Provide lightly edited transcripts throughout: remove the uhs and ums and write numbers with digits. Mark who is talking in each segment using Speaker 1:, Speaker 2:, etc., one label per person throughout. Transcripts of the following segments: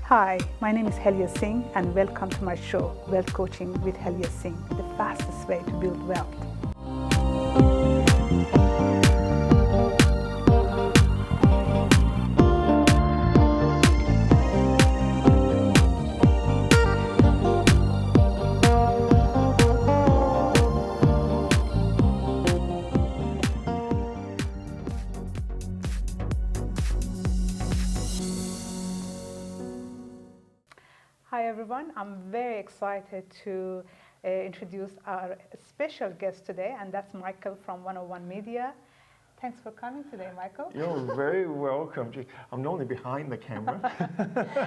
Speaker 1: Hi, my name is Helia Singh and welcome to my show, Wealth Coaching with Helia Singh, the fastest way to build wealth. Hi everyone, I'm very excited to introduce our special guest today, and that's Michael from 101 Media. Thanks for coming today, Michael.
Speaker 2: You're very welcome. I'm normally behind the camera.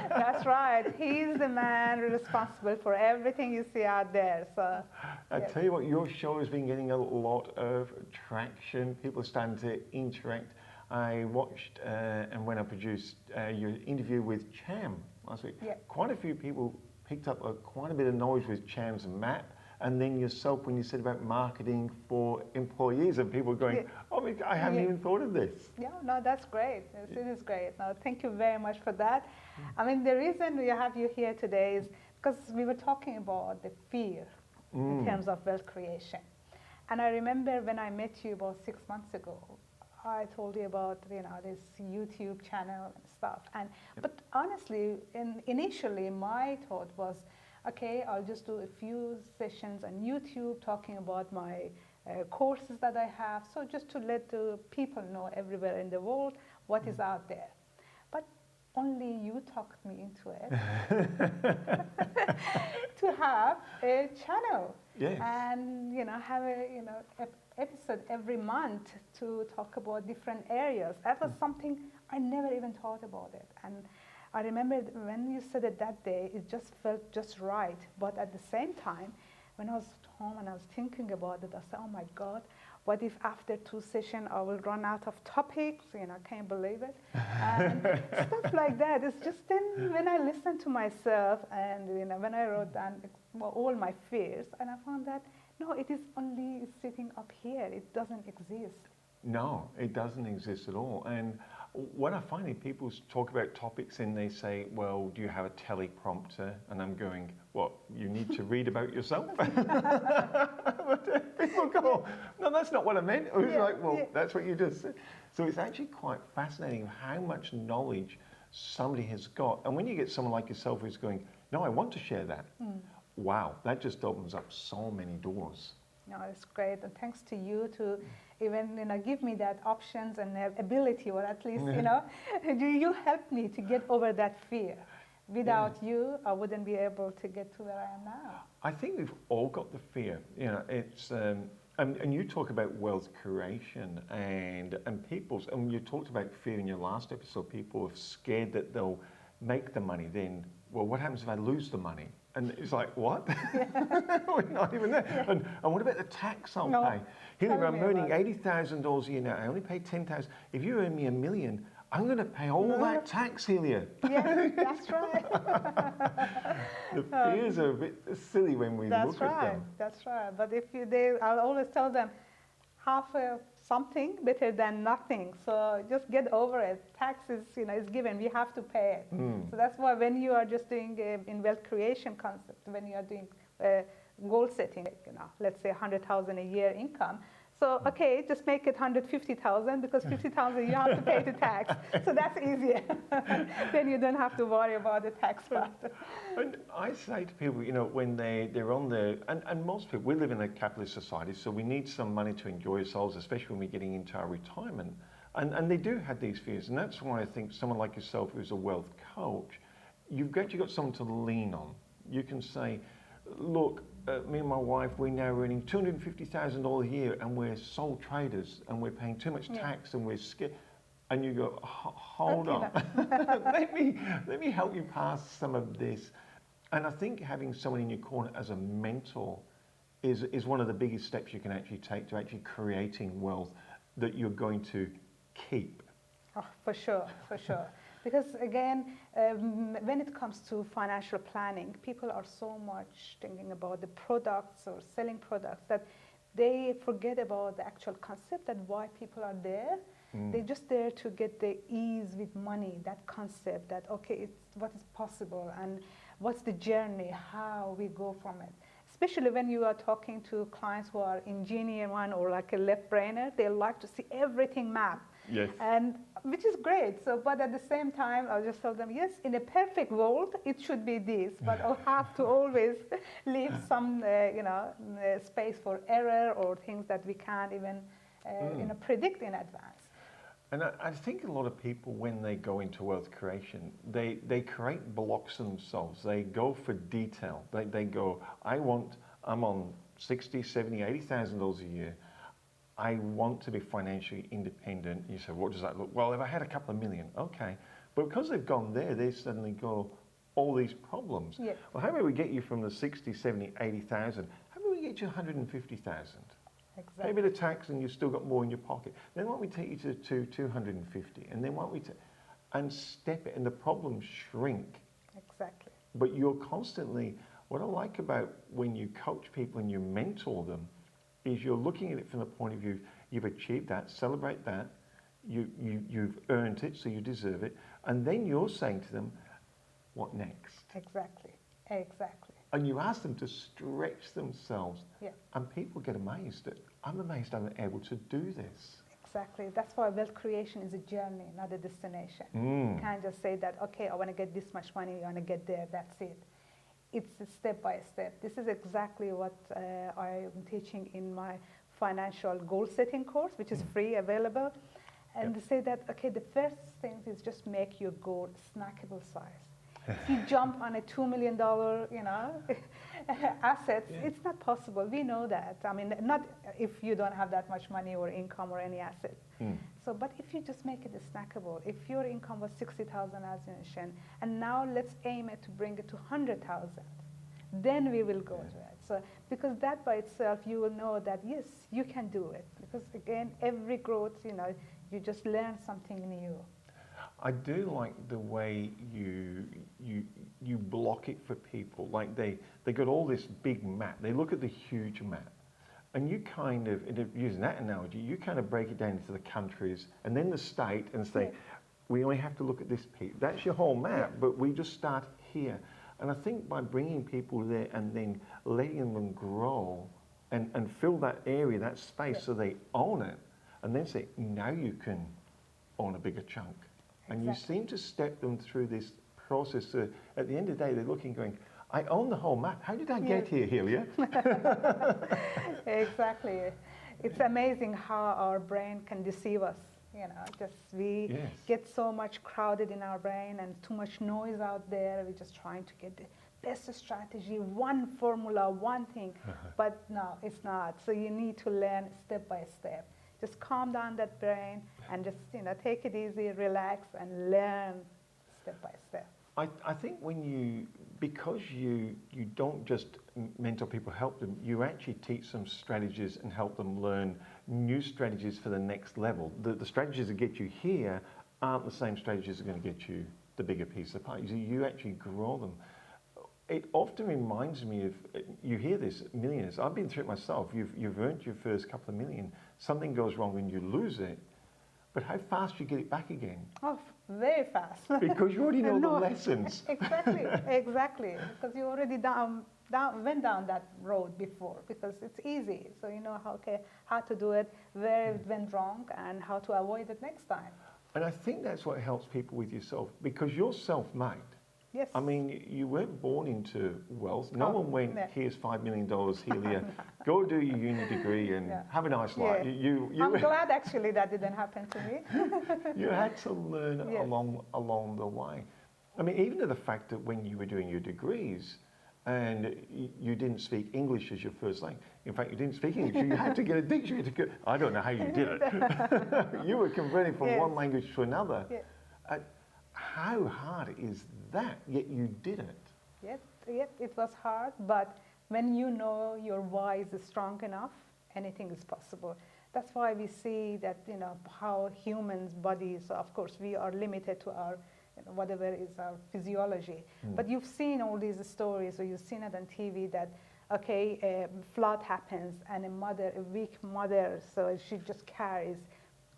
Speaker 1: That's right. He's the man responsible for everything you see out there. So,
Speaker 2: I tell you what, your show has been getting a lot of traction. People are starting to interact. I watched and when I produced your interview with Cham last week, quite a few people picked up quite a bit of knowledge with Cham's map, and then yourself when you said about marketing for employees, and people going, oh, I haven't even thought of this.
Speaker 1: Yeah, no, that's great. It is great. No, thank you very much for that. I mean, the reason we have you here today is because we were talking about the fear in terms of wealth creation. And I remember when I met you about 6 months ago, I told you about this YouTube channel and stuff. And but honestly, initially my thought was, okay, I'll just do a few sessions on YouTube talking about my courses that I have. So just to let the people know everywhere in the world what is out there. But only you talked me into it to have a channel and have a episode every month to talk about different areas. That was something I never even thought about it. And I remember when you said it that day, it just felt just right. But at the same time, when I was at home and I was thinking about it, I said, oh my God, what if after 2 sessions I will run out of topics? I can't believe it. And stuff like that. It's just then when I listened to myself and when I wrote down all my fears, and I found that no, it is only sitting up here. It doesn't exist.
Speaker 2: No, it doesn't exist at all. And when I find it, people talk about topics and they say, well, do you have a teleprompter? And I'm going, what, you need to read about yourself? People go, no, that's not what I meant. It was like, well, that's what you just said. So it's actually quite fascinating how much knowledge somebody has got. And when you get someone like yourself who's going, no, I want to share that. Wow, that just opens up so many doors.
Speaker 1: No, it's great, and thanks to you to even give me that options and ability, or at least you helped me to get over that fear. Without you, I wouldn't be able to get to where I am now.
Speaker 2: I think we've all got the fear. It's and you talk about wealth creation and people's, and you talked about fear in your last episode. People are scared that they'll make the money. Then, well, what happens if I lose the money? And it's like, what? We're not even there. And what about the tax I'll pay? Here, I'm earning $80,000 a year now. I only pay $10,000. If you earn me $1 million, I'm going to pay all that tax, Helia.
Speaker 1: Yeah, that's right.
Speaker 2: The fears are a bit silly when we look at them.
Speaker 1: That's right. But I'll always tell them, half something better than nothing. So just get over it. Tax is, is given. We have to pay it. So that's why when you are just doing in wealth creation concept, when you are doing goal setting, let's say 100,000 a year income. So okay, just make it 150,000 because 50,000 you have to pay the tax. So that's easier. Then you don't have to worry about the tax part.
Speaker 2: And I say to people, when they're on the, and most people, we live in a capitalist society, so we need some money to enjoy ourselves, especially when we're getting into our retirement. And they do have these fears. And that's why I think someone like yourself who's a wealth coach, you've actually got someone to lean on. You can say, look, me and my wife, we're now earning $250,000 a year and we're sole traders and we're paying too much tax and we're scared. And you go, hold on, let me help you pass some of this. And I think having someone in your corner as a mentor is one of the biggest steps you can actually take to actually creating wealth that you're going to keep.
Speaker 1: Oh, for sure, for sure. Because again, when it comes to financial planning, people are so much thinking about the products or selling products that they forget about the actual concept and why people are there. They're just there to get the ease with money, that concept that, okay, it's what is possible and what's the journey, how we go from it. Especially when you are talking to clients who are engineer one or like a left brainer, they like to see everything mapped.
Speaker 2: Yes.
Speaker 1: And which is great. So, but at the same time, I'll just tell them, yes, in a perfect world, it should be this, but I'll have to always leave some, space for error or things that we can't even, predict in advance.
Speaker 2: And I think a lot of people, when they go into wealth creation, they create blocks themselves. They go for detail. They go, I'm on 60, 70, $80,000 a year. I want to be financially independent. You say, what does that look? Well, if I had a couple of million, okay. But because they've gone there, they suddenly go, all these problems.
Speaker 1: Yeah.
Speaker 2: Well, how about we get you from the 60, 70, 80,000? How about we get you 150,000?
Speaker 1: Exactly.
Speaker 2: Pay a bit of tax and you've still got more in your pocket. Then why don't we take you to 250? And then why don't we and step it, and the problems shrink.
Speaker 1: Exactly.
Speaker 2: But you're constantly, what I like about when you coach people and you mentor them, is you're looking at it from the point of view, you've achieved that, celebrate that, you've earned it, so you deserve it, and then you're saying to them, what next?
Speaker 1: Exactly. Exactly.
Speaker 2: And you ask them to stretch themselves,
Speaker 1: Yeah.
Speaker 2: and people get amazed. I'm amazed I'm able to do this.
Speaker 1: Exactly. That's why wealth creation is a journey, not a destination. You can't just say that, okay, I want to get this much money, I want to get there, that's it. It's a step by step. This is exactly what I'm teaching in my financial goal setting course, which is free, available. And to say that, okay, the first thing is just make your goal snackable size. If you jump on a $2 million, assets, it's not possible. We know that. I mean, not if you don't have that much money or income or any asset. So, but if you just make it snackable, if your income was 60,000 as you mentioned, and now let's aim it to bring it to 100,000, then we will go to it. So, because that by itself, you will know that yes, you can do it. Because again, every growth, you just learn something new.
Speaker 2: I do like the way you block it for people. Like they got all this big map. They look at the huge map, and you kind of, using that analogy, you kind of break it down into the countries and then the state and say, we only have to look at this piece. That's your whole map, but we just start here. And I think by bringing people there and then letting them grow and fill that area, that space, so they own it, and then say, now you can own a bigger chunk. And you seem to step them through this process. So at the end of the day, they're looking, going, I own the whole map. How did I get here, Helia?
Speaker 1: Exactly. It's amazing how our brain can deceive us. We get so much crowded in our brain and too much noise out there. We're just trying to get the best strategy, one formula, one thing. But no, it's not. So you need to learn step by step. Just calm down that brain and just, take it easy, relax, and learn step by step.
Speaker 2: I think because you don't just mentor people, help them, you actually teach them strategies and help them learn new strategies for the next level. The strategies that get you here aren't the same strategies that are going to get you the bigger piece of pie. You actually grow them. It often reminds me of, you hear this, millionaires. I've been through it myself. You've earned your first couple of million. Something goes wrong and you lose it. But how fast do you get it back again?
Speaker 1: Oh, very fast.
Speaker 2: Because you already know the lessons.
Speaker 1: Exactly. Because you already went down that road before. Because it's easy, so you know how to do it, where it went wrong, and how to avoid it next time.
Speaker 2: And I think that's what helps people with yourself, because you're self-made.
Speaker 1: Yes.
Speaker 2: I mean, you weren't born into wealth. No one went, here's $5 million, Helia, go do your uni degree and have a nice life.
Speaker 1: I'm glad actually that didn't happen to me.
Speaker 2: You had to learn along the way. I mean, even to the fact that when you were doing your degrees and you didn't speak English as your first language. In fact, you didn't speak English. You had to get a dictionary to go. I don't know how you did it. You were converting from one language to another. How hard is that? Yet you did it.
Speaker 1: Yep, it was hard, but when you know your why is strong enough, anything is possible. That's why we see that, how humans' bodies, of course, we are limited to our, whatever is our physiology. But you've seen all these stories, or you've seen it on TV that, okay, a flood happens and a weak mother, so she just carries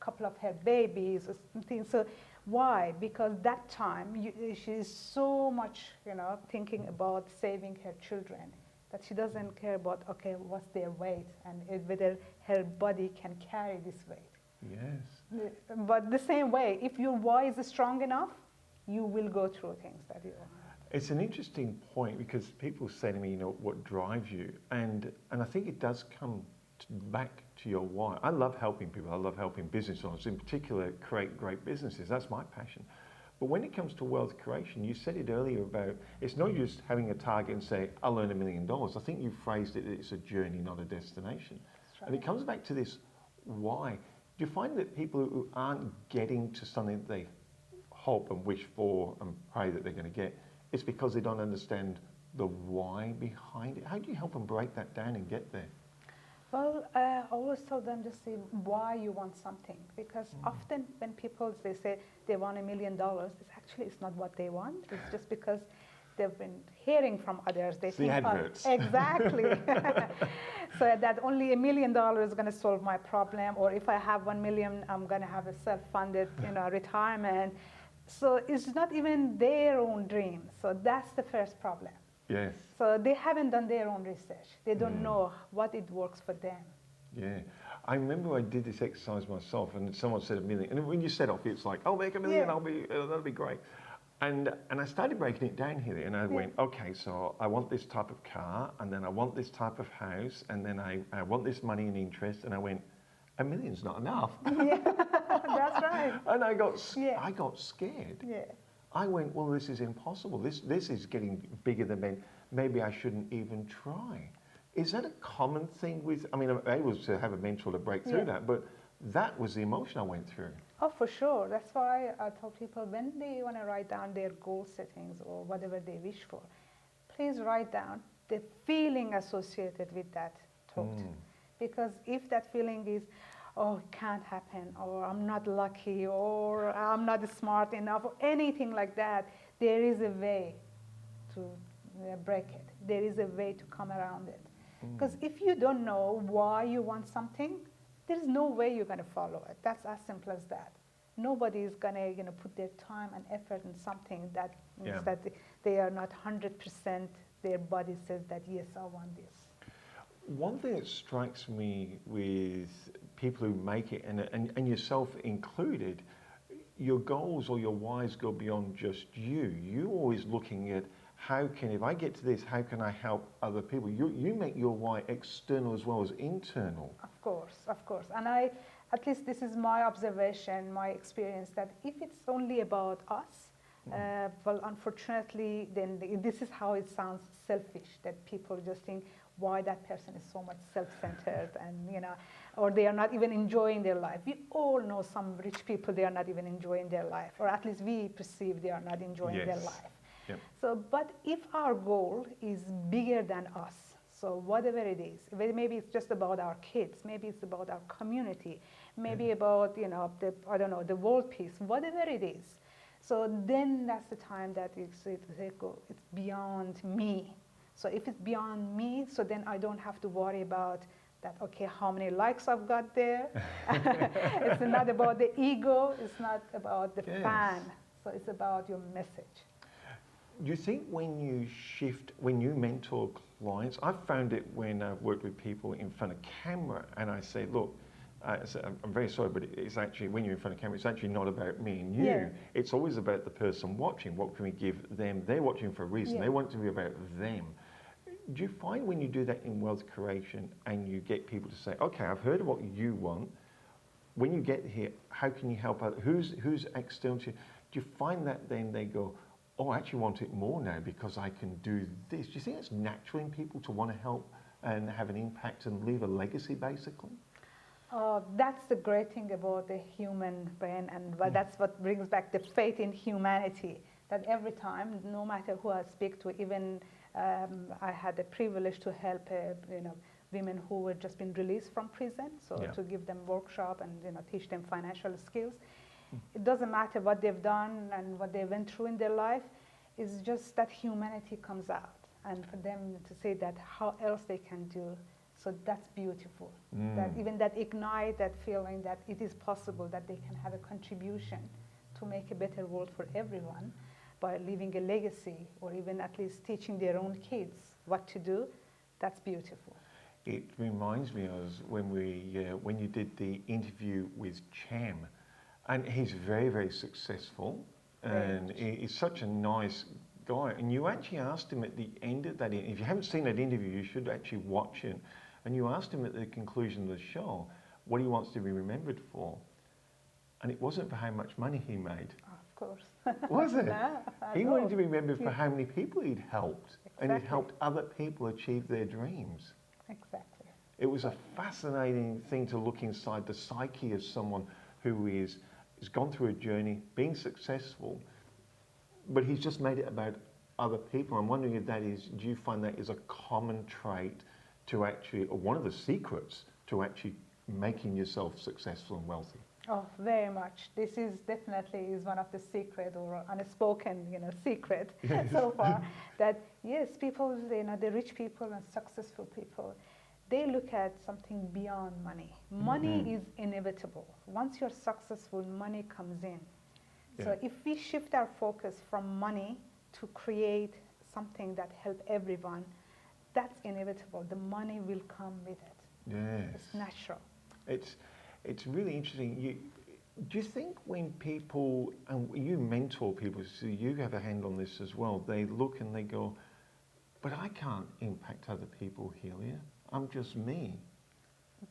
Speaker 1: couple of her babies or something. So why? Because that time she is so much, thinking about saving her children that she doesn't care about, okay, what's their weight and whether her body can carry this weight.
Speaker 2: Yes.
Speaker 1: But the same way, if your why is strong enough, you will go through things that you want.
Speaker 2: It's an interesting point because people say to me, what drives you? And I think it does come back to your why. I love helping people. I love helping business owners, in particular, create great businesses. That's my passion. But when it comes to wealth creation, you said it earlier about it's not just having a target and say, I'll earn $1 million. I think you phrased it, it's a journey, not a destination. Right. And it comes back to this why. Do you find that people who aren't getting to something that they hope and wish for and pray that they're going to get, it's because they don't understand the why behind it? How do you help them break that down and get there?
Speaker 1: Well, I always tell them to see why you want something, because often when people they say they want $1 million, it's not what they want. It's just because they've been hearing from others. They think,
Speaker 2: adverts.
Speaker 1: Exactly. So that only $1 million is going to solve my problem, or if I have 1 million, I'm going to have a self-funded, retirement. So it's not even their own dream. So that's the first problem.
Speaker 2: Yes.
Speaker 1: So they haven't done their own research. They don't know what it works for them.
Speaker 2: Yeah. I remember I did this exercise myself and someone said $1 million. And when you set off, it's like, I'll make $1 million, that'll be great. And I started breaking it down here and I went, okay, so I want this type of car and then I want this type of house and then I want this money and interest. And I went, $1 million's not enough.
Speaker 1: Yeah, that's right.
Speaker 2: And I got scared.
Speaker 1: Yeah.
Speaker 2: I went, well, this is impossible. This is getting bigger than me. Maybe I shouldn't even try. Is that a common thing with, I'm able to have a mentor to break through that, but that was the emotion I went through.
Speaker 1: Oh, for sure. That's why I tell people when they want to write down their goal settings or whatever they wish for, please write down the feeling associated with that thought. Because if that feeling is, oh, it can't happen, or I'm not lucky, or I'm not smart enough, or anything like that, there is a way to break it. There is a way to come around it. Because if you don't know why you want something, there's no way you're going to follow it. That's as simple as that. Nobody is going to put their time and effort in something that means that they are not 100%, their body says that, yes, I want this.
Speaker 2: One thing that strikes me with people who make it, and yourself included, your goals or your whys go beyond just you. You're always looking at if I get to this, how can I help other people? You make your why external as well as internal.
Speaker 1: Of course. And at least this is my observation, my experience, that if it's only about us, well, unfortunately, then this is how it sounds selfish, that people just think, why that person is so much self-centered and, or they are not even enjoying their life. We all know some rich people, they are not even enjoying their life, or at least we perceive they are not enjoying their life.
Speaker 2: Yep.
Speaker 1: So, but if our goal is bigger than us, so whatever it is, maybe it's just about our kids, maybe it's about our community, maybe about, the world peace, whatever it is. So then that's the time that it's beyond me. So if it's beyond me, so then I don't have to worry about that, okay, how many likes I've got there. It's not about the ego, it's not about the fan. So it's about your message.
Speaker 2: Do you think when you mentor clients, I've found it when I've worked with people in front of camera and I say, look, I'm very sorry, but it's actually, when you're in front of camera, it's actually not about me and you. Yeah. It's always about the person watching. What can we give them? They're watching for a reason. They want it to be about them. Do you find when you do that in wealth creation and you get people to say, okay, I've heard of what you want. When you get here, how can you help out? Who's external to you? Do you find that then they go, oh, I actually want it more now because I can do this? Do you think it's natural in people to want to help and have an impact and leave a legacy, basically?
Speaker 1: That's the great thing about the human brain, and that's what brings back the faith in humanity, that every time, no matter who I speak to, even I had the privilege to help women who had just been released from prison, so to give them workshop and teach them financial skills. It doesn't matter what they've done and what they went through in their life, it's just that humanity comes out, and for them to say that how else they can do So that's beautiful. That even that ignite that feeling that it is possible that they can have a contribution to make a better world for everyone by leaving a legacy or even at least teaching their own kids what to do. That's beautiful.
Speaker 2: It reminds me of when you did the interview with Cham, and he's very, very successful, and he's such a nice guy. And you actually asked him at the end of that, if you haven't seen that interview, you should actually watch it. And you asked him at the conclusion of the show what he wants to be remembered for. And it wasn't for how much money he made.
Speaker 1: Of course.
Speaker 2: Was it?
Speaker 1: No,
Speaker 2: he wanted to be remembered for how many people he'd helped.
Speaker 1: Exactly.
Speaker 2: And he'd helped other people achieve their dreams.
Speaker 1: Exactly.
Speaker 2: It was a fascinating thing to look inside the psyche of someone who has gone through a journey, being successful, but he's just made it about other people. I'm wondering if that is, do you find that is a common trait to actually, or one of the secrets to actually making yourself successful and wealthy?
Speaker 1: Oh, very much. This is definitely one of the secret or unspoken, secret so far. That yes, people, the rich people and successful people, they look at something beyond money. Money is inevitable. Once you're successful, money comes in. So if we shift our focus from money to create something that helps everyone, that's inevitable. The money will come with it.
Speaker 2: Yes.
Speaker 1: It's natural.
Speaker 2: It's really interesting. Do you think when people, and you mentor people, so you have a hand on this as well, they look and they go, but I can't impact other people, Helia. I'm just me.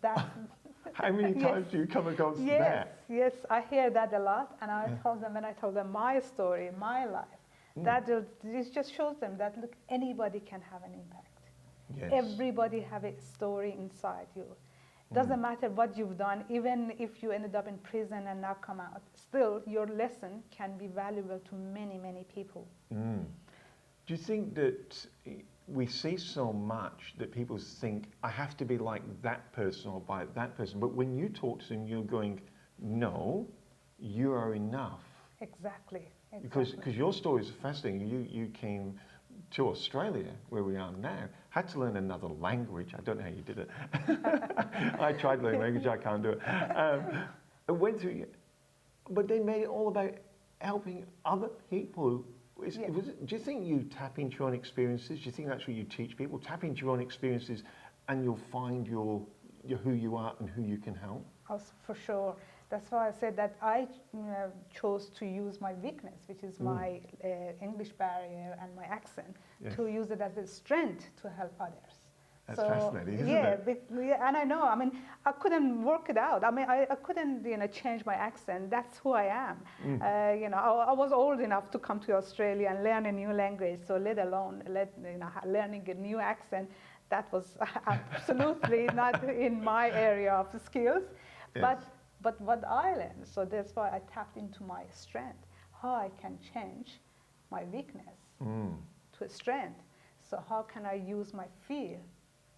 Speaker 1: That's
Speaker 2: How many times do you come across that?
Speaker 1: Yes, I hear that a lot, and I told them, when I told them my story, my life, that this just shows them that look, anybody can have an impact.
Speaker 2: Yes.
Speaker 1: Everybody have a story inside you. Doesn't matter what you've done, even if you ended up in prison and now come out, still your lesson can be valuable to many, many people.
Speaker 2: Do you think that we see so much that people think, I have to be like that person or by that person, but when you talk to them, you're going, no, you are enough.
Speaker 1: Exactly.
Speaker 2: Because your story is fascinating. You came to Australia, where we are now, had to learn another language. I don't know how you did it. I tried learning language, I can't do it. I went through, but they made it all about helping other people. Do you think you tap into your own experiences? Do you think that's what you teach people? Tap into your own experiences and you'll find your who you are and who you can help?
Speaker 1: Oh, for sure. That's why I said that I chose to use my weakness, which is my English barrier and my accent, to use it as a strength to help others.
Speaker 2: That's fascinating, isn't it?
Speaker 1: And I know, I couldn't work it out. I couldn't, change my accent. That's who I am. I was old enough to come to Australia and learn a new language, so let alone learning a new accent, that was absolutely not in my area of skills.
Speaker 2: Yes.
Speaker 1: But what I learned, so that's why I tapped into my strength, how I can change my weakness to a strength. So how can I use my fear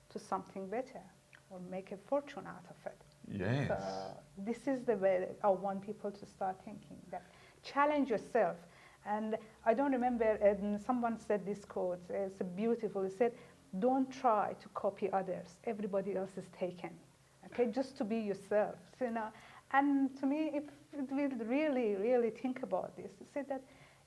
Speaker 1: to something better or make a fortune out of it?
Speaker 2: Yes.
Speaker 1: So this is the way I want people to start thinking, that challenge yourself. And I don't remember, someone said this quote, it's beautiful, it said, don't try to copy others, everybody else is taken. Okay, just to be yourself, And to me, if we really, really think about this, it said that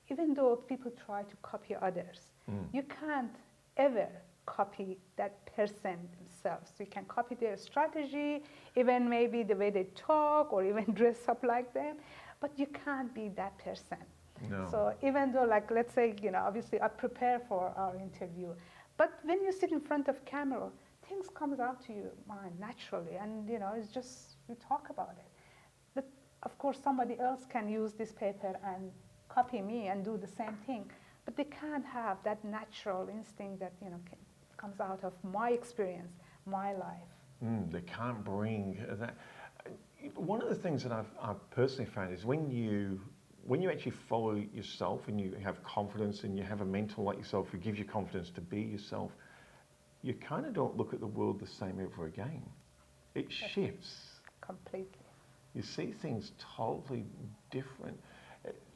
Speaker 1: even though people try to copy others, you can't ever copy that person themselves. You can copy their strategy, even maybe the way they talk or even dress up like them, but you can't be that person.
Speaker 2: No.
Speaker 1: So even though, like, let's say, obviously I prepare for our interview, but when you sit in front of camera, things comes out to your mind naturally, and it's just, you talk about it. But of course, somebody else can use this paper and copy me and do the same thing, but they can't have that natural instinct that comes out of my experience, my life.
Speaker 2: They can't bring that. One of the things that I've personally found is when you actually follow yourself and you have confidence and you have a mentor like yourself who gives you confidence to be yourself, you kind of don't look at the world the same ever again. It shifts.
Speaker 1: Completely.
Speaker 2: You see things totally different.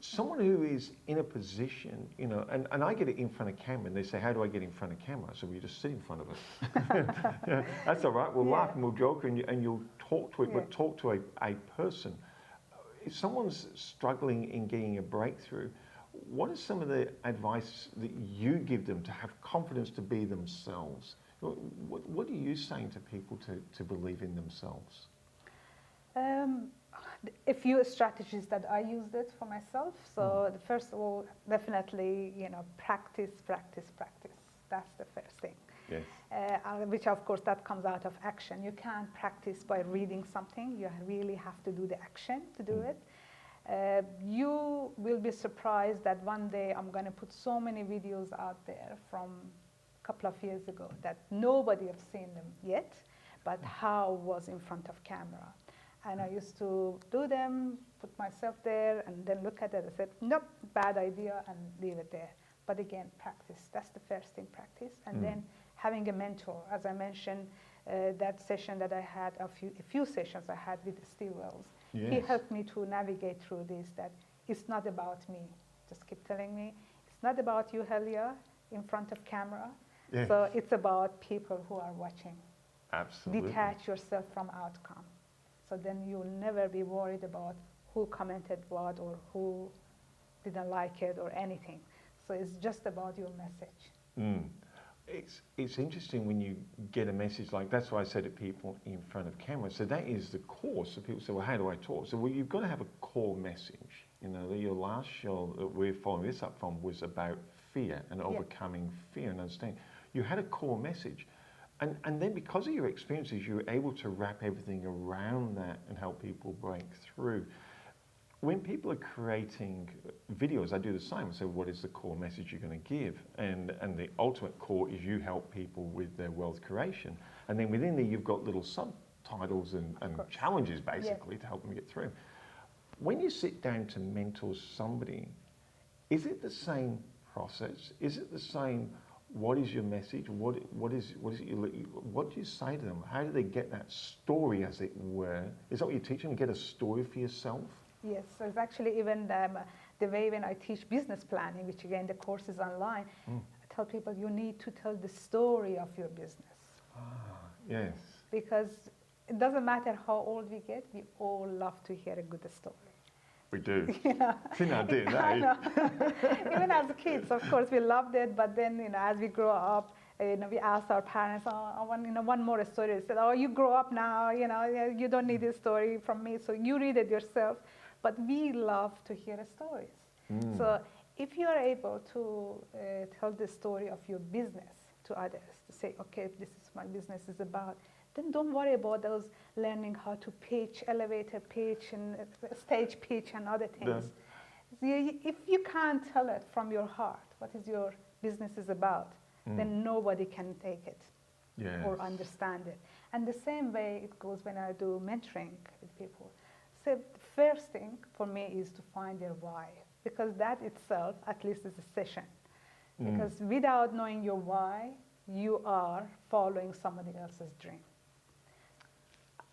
Speaker 2: someone who is in a position, you know, and I get it in front of camera, and they say, how do I get in front of camera? So we just sit in front of it. Yeah, that's all right. We'll laugh and we'll joke, and you'll talk to it, but talk to a person. If someone's struggling in getting a breakthrough, what is some of the advice that you give them to have confidence to be themselves? What are you saying to people to believe in themselves?
Speaker 1: A few strategies that I used it for myself. So the first of all, definitely, you know, practice. That's the first thing.
Speaker 2: Yes.
Speaker 1: Which of course that comes out of action. You can't practice by reading something. You really have to do the action to do it. You will be surprised that one day I'm going to put so many videos out there from a couple of years ago that nobody has seen them yet, but how was in front of camera. And I used to do them, put myself there, and then look at it and said, nope, bad idea, and leave it there. But again, practice. That's the first thing, practice. And then having a mentor. As I mentioned, that session that I had, a few sessions I had with Steve Wells. Yes. He helped me to navigate through this, that it's not about me. Just keep telling me, it's not about you, Helia, in front of camera. Yes. So it's about people who are watching.
Speaker 2: Absolutely.
Speaker 1: Detach yourself from outcome. So then you'll never be worried about who commented what or who didn't like it or anything. So it's just about your message.
Speaker 2: It's interesting when you get a message like that's why I say to people in front of camera. So that is the core. So people say, well, how do I talk? So you've got to have a core message. You know, your last show that we're following this up from was about fear and overcoming fear and understanding. You had a core message. And then because of your experiences, you were able to wrap everything around that and help people break through. When people are creating videos, I do the same. So what is the core message you're going to give? And the ultimate core is you help people with their wealth creation. And then within there, you've got little subtitles and challenges, basically, to help them get through. When you sit down to mentor somebody, is it the same process? Is it the same? What is your message? What do you say to them? How do they get that story, as it were? Is that what you teach them? Get a story for yourself?
Speaker 1: Yes, so it's actually even the way when I teach business planning, which again the course is online, I tell people you need to tell the story of your business.
Speaker 2: Yes.
Speaker 1: Because it doesn't matter how old we get, we all love to hear a good story.
Speaker 2: We do.
Speaker 1: Yeah.
Speaker 2: Even
Speaker 1: as kids, of course, we loved it. But then, you know, as we grow up, you know, we asked our parents, "Oh, I want, you know, one more story." They said, "Oh, you grow up now. You know, you don't need this story from me, so you read it yourself." But we love to hear stories. So if you are able to tell the story of your business to others, to say, "Okay, this is what my business is about," then don't worry about those learning how to pitch, elevator pitch, and stage pitch, and other things. If you can't tell it from your heart, what is your business is about, then nobody can take it or understand it. And the same way it goes when I do mentoring with people. So the first thing for me is to find their why, because that itself, at least, is a session. Because without knowing your why, you are following somebody else's dream.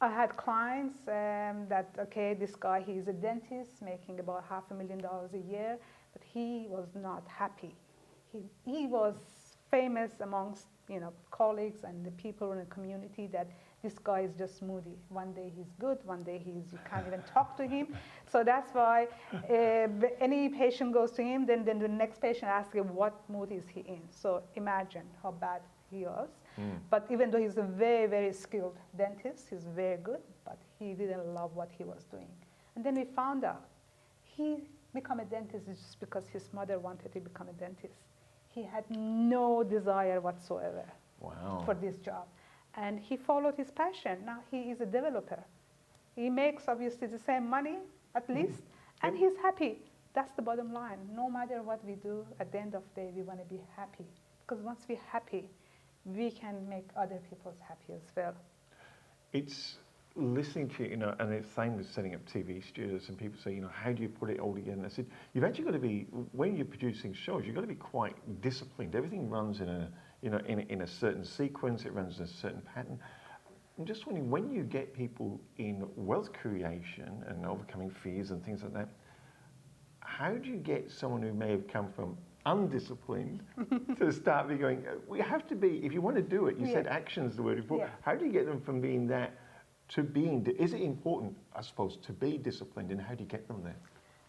Speaker 1: I had clients that, okay, this guy, he's a dentist making about $500,000 a year, but he was not happy. He was famous amongst, you know, colleagues and the people in the community that this guy is just moody. One day he's good, one day you can't even talk to him. So that's why any patient goes to him, then the next patient asks him, what mood is he in? So imagine how bad he was. But even though he's a very, very skilled dentist, he's very good, but he didn't love what he was doing. And then we found out he became a dentist just because his mother wanted to become a dentist. He had no desire whatsoever for this job. And he followed his passion. Now he is a developer. He makes obviously the same money, at least, and he's happy. That's the bottom line. No matter what we do, at the end of the day, we want to be happy. Because once we're happy, we can make other people happy as well.
Speaker 2: It's listening to you know, and it's same with setting up TV studios, and people say, you know, how do you put it all together? And I said, you've actually got to be, when you're producing shows, you've got to be quite disciplined. Everything runs in a, you know, in a certain sequence, it runs in a certain pattern. I'm just wondering, when you get people in wealth creation and overcoming fears and things like that, how do you get someone who may have come from undisciplined to start be going, we have to be, if you want to do it, you said action is the word before, how do you get them from being that to being, is it important, I suppose, to be disciplined, and how do you get them there?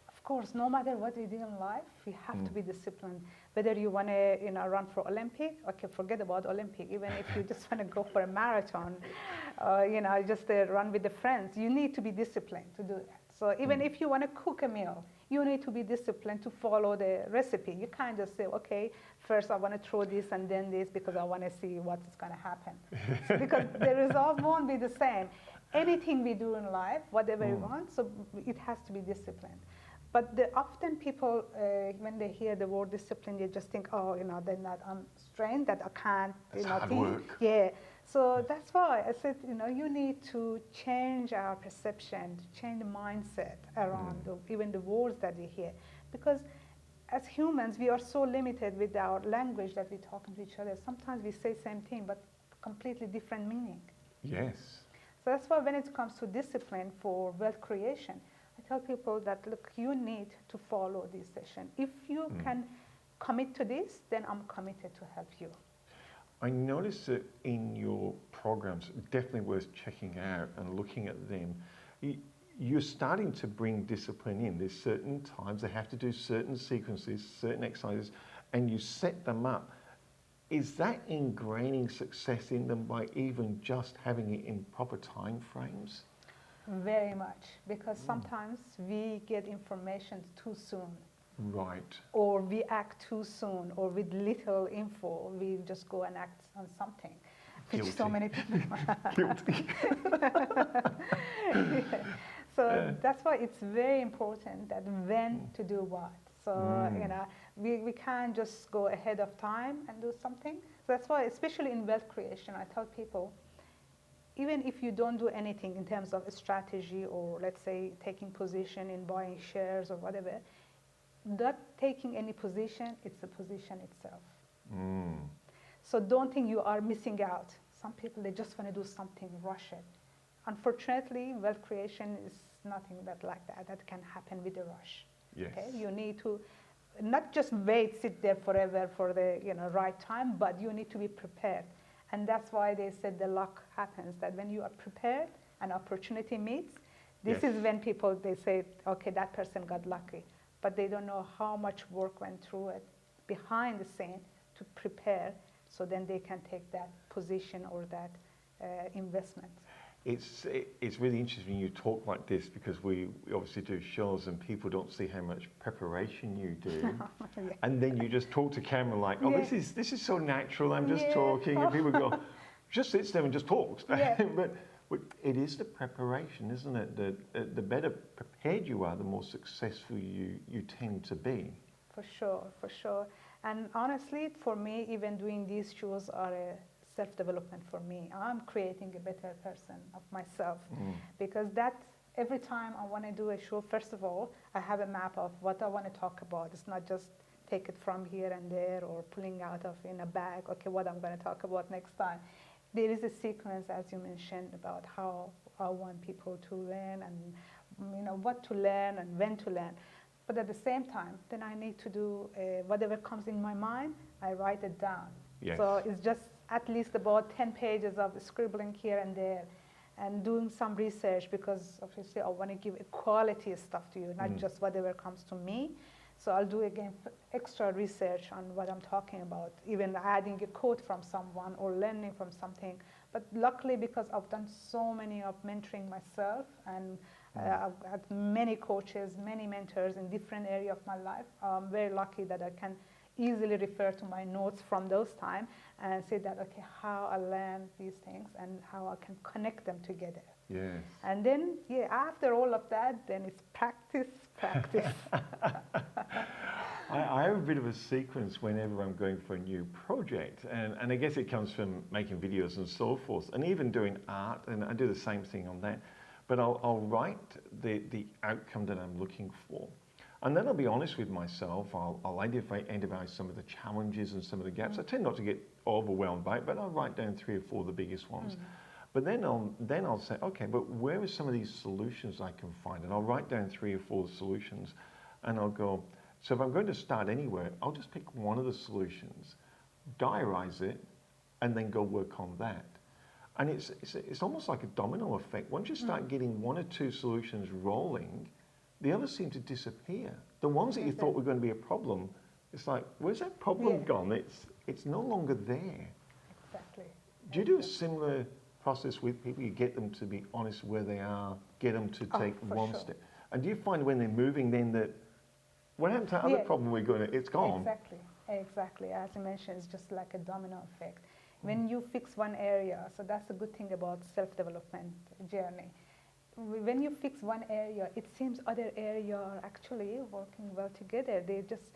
Speaker 1: Of course, no matter what we do in life, we have to be disciplined. Whether you want to, run for Olympic, okay, forget about Olympic. Even if you just want to go for a marathon, just run with the friends, you need to be disciplined to do that. So even if you want to cook a meal, you need to be disciplined to follow the recipe. You can't just say, okay, first I want to throw this and then this because I want to see what's going to happen. So because the result won't be the same. Anything we do in life, whatever we want, so it has to be disciplined. But often people, when they hear the word discipline, they just think, oh, then that I'm strained, that I can't,
Speaker 2: It's hard work.
Speaker 1: Yeah. So that's why I said, you need to change our perception, change the mindset around even the words that we hear. Because as humans, we are so limited with our language that we talk to each other. Sometimes we say same thing, but completely different meaning.
Speaker 2: Yes.
Speaker 1: So that's why when it comes to discipline for wealth creation, I tell people that, look, you need to follow this session. If you can commit to this, then I'm committed to help you.
Speaker 2: I noticed that in your programs, definitely worth checking out and looking at them, you're starting to bring discipline in. There's certain times they have to do certain sequences, certain exercises, and you set them up. Is that ingraining success in them by even just having it in proper time frames?
Speaker 1: Very much, because sometimes we get information too soon.
Speaker 2: Right.
Speaker 1: Or we act too soon, or with little info, we just go and act on something. Which so many people
Speaker 2: Guilty.
Speaker 1: So that's why it's very important that when to do what. So, we can't just go ahead of time and do something. So that's why, especially in wealth creation, I tell people, even if you don't do anything in terms of a strategy or, let's say, taking position in buying shares or whatever, not taking any position, it's the position itself. So don't think you are missing out. Some people, they just want to do something, rush it. Unfortunately, wealth creation is nothing like that. That can happen with a rush.
Speaker 2: Yes.
Speaker 1: Okay? You need to not just wait, sit there forever for the right time, but you need to be prepared. And that's why they said the luck happens, that when you are prepared, an opportunity meets. This is when people, they say, okay, that person got lucky. But they don't know how much work went through it behind the scene to prepare, so then they can take that position or that investment.
Speaker 2: It's really interesting you talk like this, because we obviously do shows and people don't see how much preparation you do. And then you just talk to camera like, oh, this is so natural, I'm just talking, and people go, just sits there and just talks. But it is the preparation, isn't it? The better prepared you are, the more successful you tend to be.
Speaker 1: For sure, for sure. And honestly, for me, even doing these shows are a self-development for me. I'm creating a better person of myself, because that's every time I want to do a show, first of all, I have a map of what I want to talk about. It's not just take it from here and there or pulling out of in a bag, okay, what I'm going to talk about next time. There is a sequence, as you mentioned, about how I want people to learn and what to learn and when to learn. But at the same time, then I need to do whatever comes in my mind, I write it down.
Speaker 2: Yes.
Speaker 1: So it's just at least about 10 pages of scribbling here and there and doing some research, because obviously I want to give a quality stuff to you, not just whatever comes to me. So I'll do again extra research on what I'm talking about, even adding a quote from someone or learning from something. But luckily, because I've done so many of mentoring myself, and I've had many coaches, many mentors in different areas of my life, I'm very lucky that I can easily refer to my notes from those times and say that, okay, how I learned these things and how I can connect them together.
Speaker 2: Yes.
Speaker 1: And then, after all of that, then it's practice, practice.
Speaker 2: I have a bit of a sequence whenever I'm going for a new project, and I guess it comes from making videos and so forth, and even doing art, and I do the same thing on that. But I'll write the outcome that I'm looking for. And then I'll be honest with myself. I'll identify some of the challenges and some of the gaps. I tend not to get overwhelmed by it, but I'll write down 3 or 4 of the biggest ones. But then I'll say, okay, but where are some of these solutions I can find? And I'll write down 3 or 4 solutions. and I'll go, so if I'm going to start anywhere, I'll just pick one of the solutions, diarize it, and then go work on that. And it's almost like a domino effect. Once you start getting one or two solutions rolling, the others seem to disappear. The ones that you thought were going to be a problem, it's like, where's that problem gone? It's no longer there.
Speaker 1: Exactly.
Speaker 2: Do you do a similar process with people? You get them to be honest where they are, get them to take one step. And do you find when they're moving then that, what happened to that other problem we're going to, it's gone?
Speaker 1: Exactly. As you mentioned, it's just like a domino effect. When you fix one area, so that's a good thing about self-development journey. When you fix one area, it seems other areas are actually working well together. They just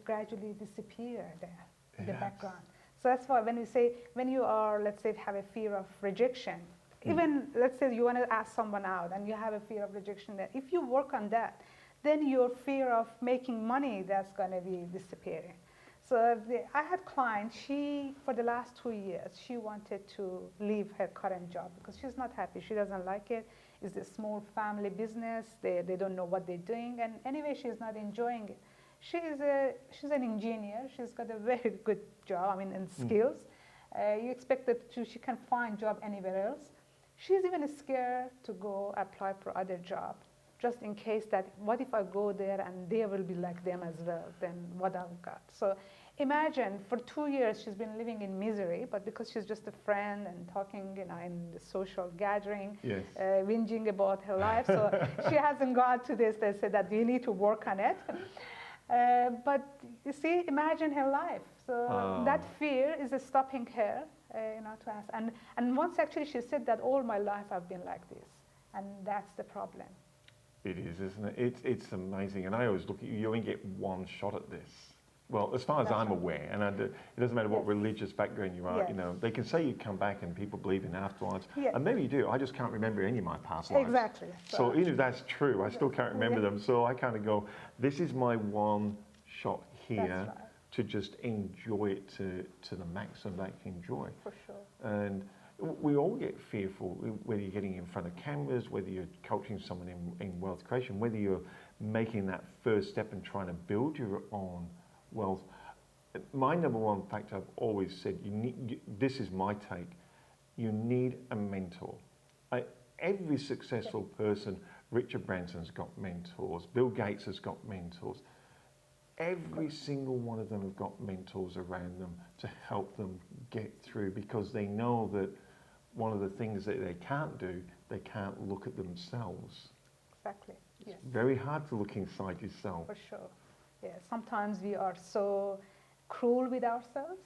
Speaker 1: gradually disappear there in the background. So that's why when we say, when you are, let's say, have a fear of rejection, even let's say you want to ask someone out and you have a fear of rejection there, if you work on that, then your fear of making money, that's going to be disappearing. So I had clients, for the last 2 years, she wanted to leave her current job because she's not happy. She doesn't like it. It's a small family business. They don't know what they're doing. And anyway, she's not enjoying it. She's an engineer. She's got a very good job, and skills. You expect that she can find job anywhere else. She's even scared to go apply for other job, just in case that, what if I go there and they will be like them as well, then what I've got. So imagine for 2 years she's been living in misery, but because she's just a friend and talking in the social gathering, whinging about her life, so she hasn't got to this. They said that you need to work on it. But you see, imagine her life. So that fear is stopping her, to ask. And once actually she said that all my life I've been like this, and that's the problem.
Speaker 2: It is, isn't it? It's amazing. And I always look at you only get one shot at this. Well, as far as I'm aware, and it doesn't matter what religious background you are, they can say you come back and people believe in afterlives, and maybe you do. I just can't remember any of my past lives.
Speaker 1: Exactly.
Speaker 2: So even if that's true, I still can't remember them. So I kind of go, this is my one shot here to just enjoy it to the maximum that I can enjoy.
Speaker 1: For sure.
Speaker 2: And we all get fearful, whether you're getting in front of cameras, whether you're coaching someone in wealth creation, whether you're making that first step and trying to build your own wealth. My number one factor I've always said, this is my take, you need a mentor. Every successful person, Richard Branson's got mentors, Bill Gates has got mentors. Every single one of them have got mentors around them to help them get through, because they know that one of the things that they can't do, they can't look at themselves.
Speaker 1: Exactly. Yes.
Speaker 2: It's very hard to look inside yourself.
Speaker 1: For sure. Yeah. Sometimes we are so cruel with ourselves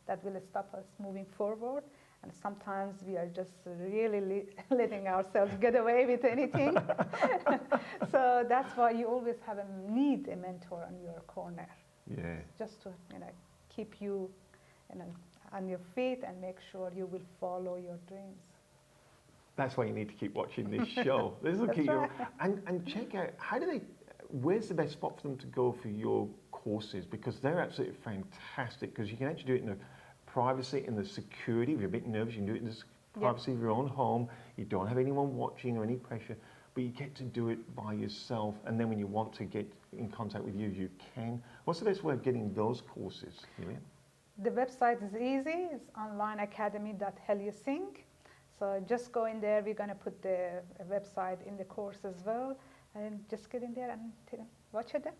Speaker 1: that will stop us moving forward. And sometimes we are just really letting ourselves get away with anything. So that's why you always need a mentor on your corner.
Speaker 2: Yeah.
Speaker 1: Just to keep you on your feet and make sure you will follow your dreams.
Speaker 2: That's why you need to keep watching this show. This will keep you and check out where's the best spot for them to go for your courses, because they're absolutely fantastic, because you can actually do it in the privacy and the security. If you're a bit nervous, you can do it in the privacy of your own home. You don't have anyone watching or any pressure, but you get to do it by yourself. And then when you want to get in contact with you, you can. What's the best way of getting those courses, Helia?
Speaker 1: The website is easy. It's onlineacademy.heliasync. So just go in there. We're going to put the website in the course as well. And just get in there and watch it then.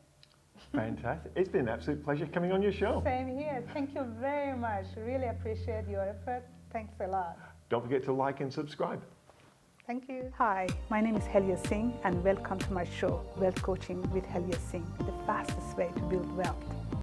Speaker 2: Fantastic. It's been an absolute pleasure coming on your show.
Speaker 1: Same here. Thank you very much. Really appreciate your effort. Thanks a lot.
Speaker 2: Don't forget to like and subscribe.
Speaker 1: Thank you. Hi, my name is Helia Singh, and welcome to my show, Wealth Coaching with Helia Singh, the fastest way to build wealth.